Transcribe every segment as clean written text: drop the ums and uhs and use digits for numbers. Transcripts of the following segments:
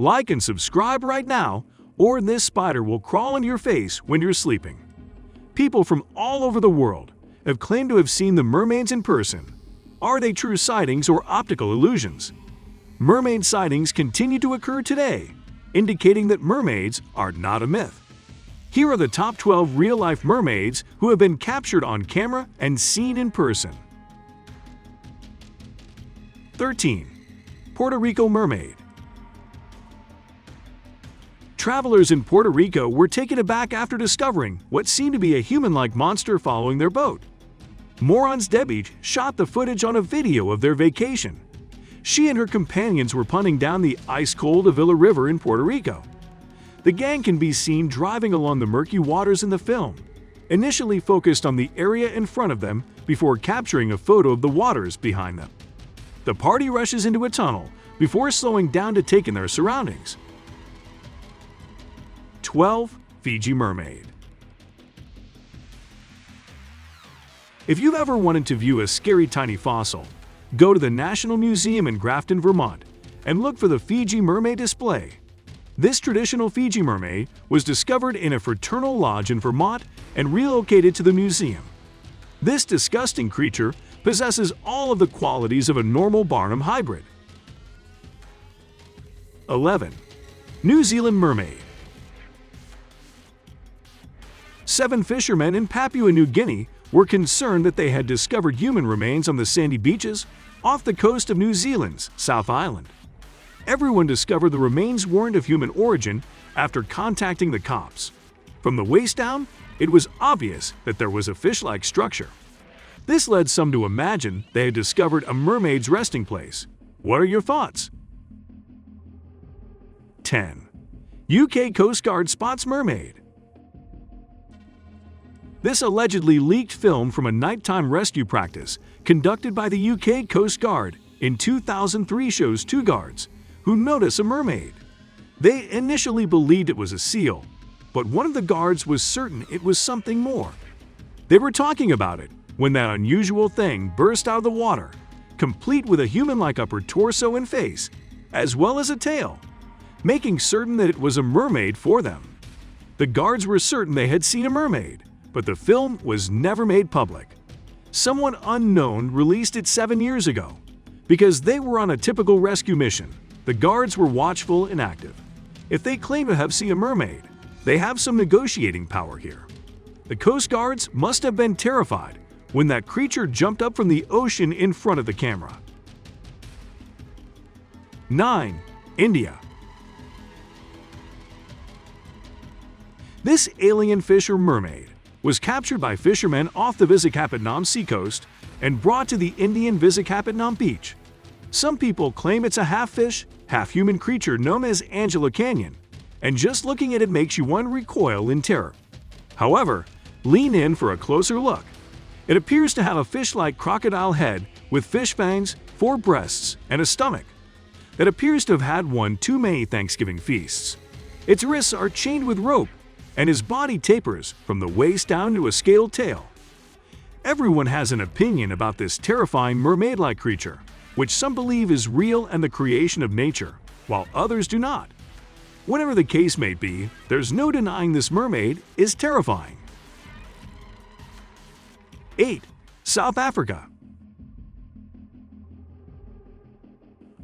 Like and subscribe right now, or this spider will crawl into your face when you're sleeping. People from all over the world have claimed to have seen the mermaids in person. Are they true sightings or optical illusions? Mermaid sightings continue to occur today, indicating that mermaids are not a myth. Here are the top 12 real-life mermaids who have been captured on camera and seen in person. 13. Puerto Rico mermaid. Travelers in Puerto Rico were taken aback after discovering what seemed to be a human-like monster following their boat. Morons Debbie shot the footage on a video of their vacation. She and her companions were punting down the ice-cold Avila River in Puerto Rico. The gang can be seen driving along the murky waters in the film, initially focused on the area in front of them before capturing a photo of the waters behind them. The party rushes into a tunnel before slowing down to take in their surroundings. 12. Fiji mermaid. If you've ever wanted to view a scary tiny fossil, go to the National Museum in Grafton, Vermont, and look for the Fiji mermaid display. This traditional Fiji mermaid was discovered in a fraternal lodge in Vermont and relocated to the museum. This disgusting creature possesses all of the qualities of a normal Barnum hybrid. 11. New Zealand mermaid. 7 fishermen in Papua New Guinea were concerned that they had discovered human remains on the sandy beaches off the coast of New Zealand's South Island. Everyone discovered the remains weren't of human origin after contacting the cops. From the waist down, it was obvious that there was a fish-like structure. This led some to imagine they had discovered a mermaid's resting place. What are your thoughts? 10. UK Coast Guard spots mermaid. This allegedly leaked film from a nighttime rescue practice conducted by the UK Coast Guard in 2003 shows 2 guards who notice a mermaid. They initially believed it was a seal, but one of the guards was certain it was something more. They were talking about it when that unusual thing burst out of the water, complete with a human-like upper torso and face, as well as a tail, making certain that it was a mermaid for them. The guards were certain they had seen a mermaid, but the film was never made public. Someone unknown released it 7 years ago. Because they were on a typical rescue mission, the guards were watchful and active. If they claim to have seen a mermaid, they have some negotiating power here. The Coast Guards must have been terrified when that creature jumped up from the ocean in front of the camera. 9. India. This alien fish or mermaid was captured by fishermen off the Visakhapatnam seacoast and brought to the Indian Visakhapatnam beach. Some people claim it's a half-fish, half-human creature known as Angela Canyon, and just looking at it makes you want to recoil in terror. However, lean in for a closer look. It appears to have a fish-like crocodile head with fish fangs, 4 breasts, and a stomach that appears to have had won too many Thanksgiving feasts. Its wrists are chained with rope, and his body tapers from the waist down to a scaled tail. Everyone has an opinion about this terrifying mermaid-like creature, which some believe is real and the creation of nature, while others do not. Whatever the case may be, there's no denying this mermaid is terrifying. 8. South Africa.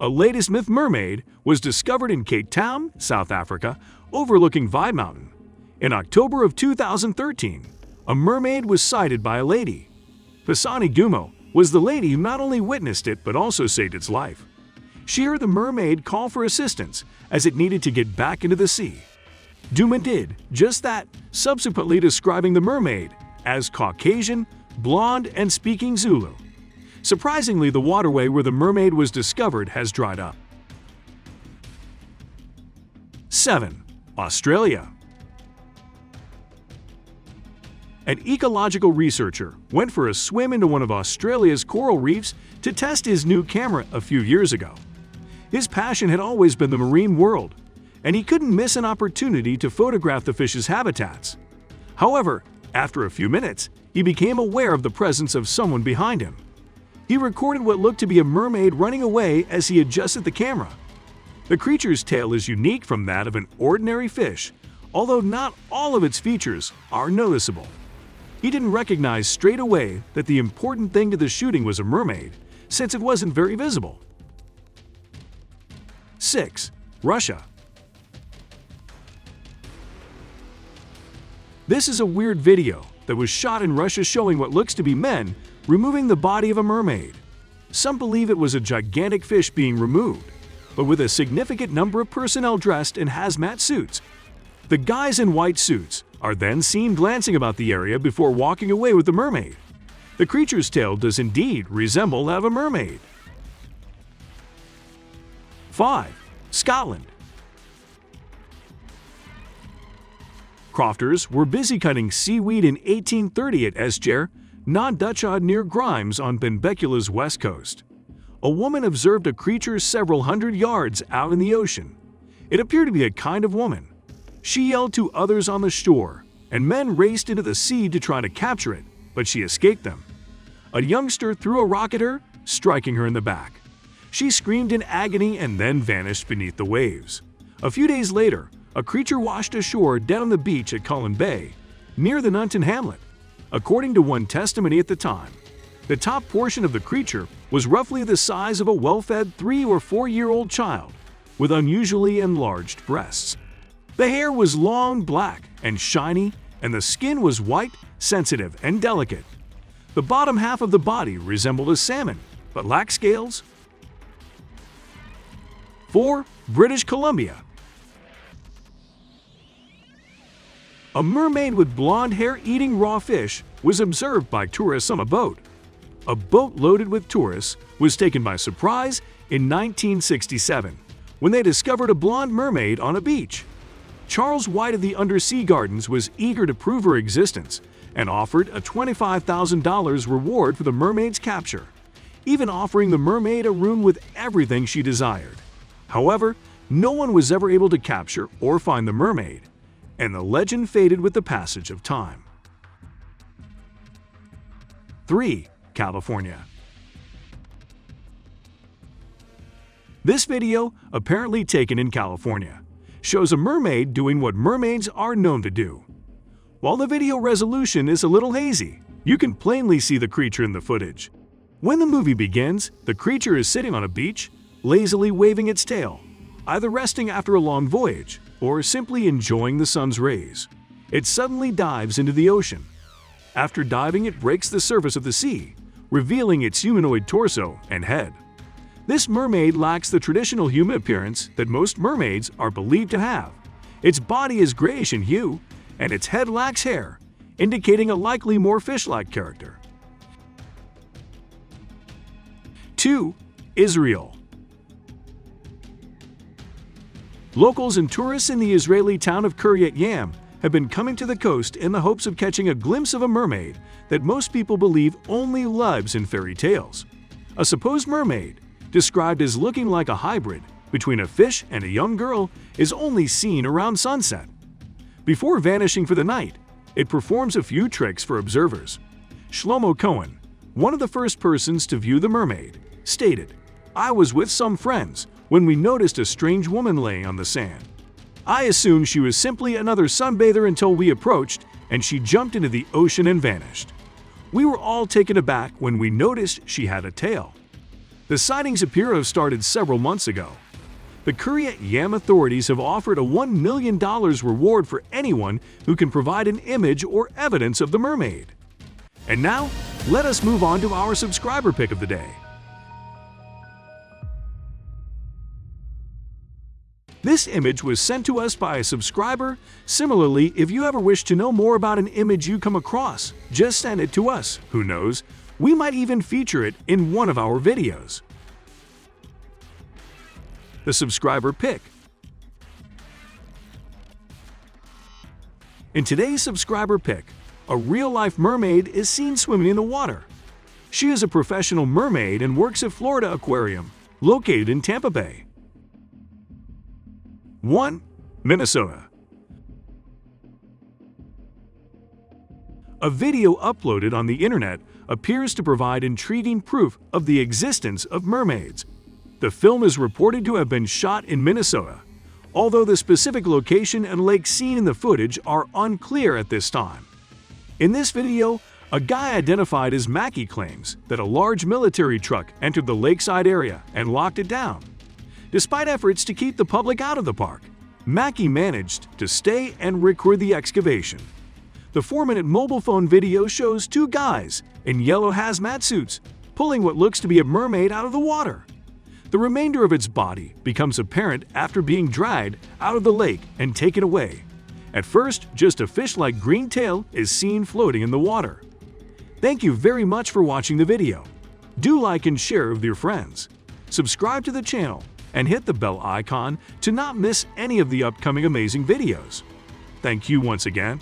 A latest myth mermaid was discovered in Cape Town, South Africa, overlooking Vide Mountain. In October of 2013, a mermaid was sighted by a lady. Pisani Gumo was the lady who not only witnessed it but also saved its life. She heard the mermaid call for assistance as it needed to get back into the sea. Duma did just that, subsequently describing the mermaid as Caucasian, blonde, and speaking Zulu. Surprisingly, the waterway where the mermaid was discovered has dried up. 7. Australia. An ecological researcher went for a swim into one of Australia's coral reefs to test his new camera a few years ago. His passion had always been the marine world, and he couldn't miss an opportunity to photograph the fish's habitats. However, after a few minutes, he became aware of the presence of someone behind him. He recorded what looked to be a mermaid running away as he adjusted the camera. The creature's tail is unique from that of an ordinary fish, although not all of its features are noticeable. He didn't recognize straight away that the important thing to the shooting was a mermaid, since it wasn't very visible. 6. Russia. This is a weird video that was shot in Russia showing what looks to be men removing the body of a mermaid. Some believe it was a gigantic fish being removed, but with a significant number of personnel dressed in hazmat suits. The guys in white suits are then seen glancing about the area before walking away with the mermaid. The creature's tail does indeed resemble that of a mermaid. 5. Scotland. Crofters were busy cutting seaweed in 1830 at Escher, non-Dutchod near Grimes on Benbecula's west coast. A woman observed a creature several hundred yards out in the ocean. It appeared to be a kind of woman. She yelled to others on the shore, and men raced into the sea to try to capture it, but she escaped them. A youngster threw a rock at her, striking her in the back. She screamed in agony and then vanished beneath the waves. A few days later, a creature washed ashore down on the beach at Cullen Bay, near the Nunton hamlet. According to one testimony at the time, the top portion of the creature was roughly the size of a well-fed 3 or 4-year-old child, with unusually enlarged breasts. The hair was long, black, and shiny, and the skin was white, sensitive, and delicate. The bottom half of the body resembled a salmon, but lacked scales. 4. British Columbia. A mermaid with blonde hair eating raw fish was observed by tourists on a boat. A boat loaded with tourists was taken by surprise in 1967 when they discovered a blonde mermaid on a beach. Charles White of the Undersea Gardens was eager to prove her existence and offered a $25,000 reward for the mermaid's capture, even offering the mermaid a room with everything she desired. However, no one was ever able to capture or find the mermaid, and the legend faded with the passage of time. 3. California. This video, apparently taken in California, shows a mermaid doing what mermaids are known to do. While the video resolution is a little hazy, you can plainly see the creature in the footage. When the movie begins, the creature is sitting on a beach, lazily waving its tail, either resting after a long voyage or simply enjoying the sun's rays. It suddenly dives into the ocean. After diving, it breaks the surface of the sea, revealing its humanoid torso and head. This mermaid lacks the traditional human appearance that most mermaids are believed to have. Its body is grayish in hue, and its head lacks hair, indicating a likely more fish-like character. 2. Israel. Locals and tourists in the Israeli town of Kiryat Yam have been coming to the coast in the hopes of catching a glimpse of a mermaid that most people believe only lives in fairy tales. A supposed mermaid, described as looking like a hybrid between a fish and a young girl, is only seen around sunset. Before vanishing for the night, it performs a few tricks for observers. Shlomo Cohen, one of the first persons to view the mermaid, stated, "I was with some friends when we noticed a strange woman laying on the sand. I assumed she was simply another sunbather until we approached and she jumped into the ocean and vanished. We were all taken aback when we noticed she had a tail." The sightings appear to have started several months ago. The Kiryat Yam authorities have offered a $1 million reward for anyone who can provide an image or evidence of the mermaid. And now, let us move on to our subscriber pick of the day. This image was sent to us by a subscriber. Similarly, if you ever wish to know more about an image you come across, just send it to us. Who knows, we might even feature it in one of our videos. The subscriber pick. In today's subscriber pick, a real-life mermaid is seen swimming in the water. She is a professional mermaid and works at Florida Aquarium, located in Tampa Bay. 1. Minnesota. A video uploaded on the internet appears to provide intriguing proof of the existence of mermaids. The film is reported to have been shot in Minnesota, although the specific location and lake seen in the footage are unclear at this time. In this video, a guy identified as Mackie claims that a large military truck entered the lakeside area and locked it down. Despite efforts to keep the public out of the park, Mackie managed to stay and record the excavation. The 4-minute mobile phone video shows two guys in yellow hazmat suits pulling what looks to be a mermaid out of the water. The remainder of its body becomes apparent after being dragged out of the lake and taken away. At first, just a fish-like green tail is seen floating in the water. Thank you very much for watching the video. Do like and share with your friends. Subscribe to the channel and hit the bell icon to not miss any of the upcoming amazing videos. Thank you once again.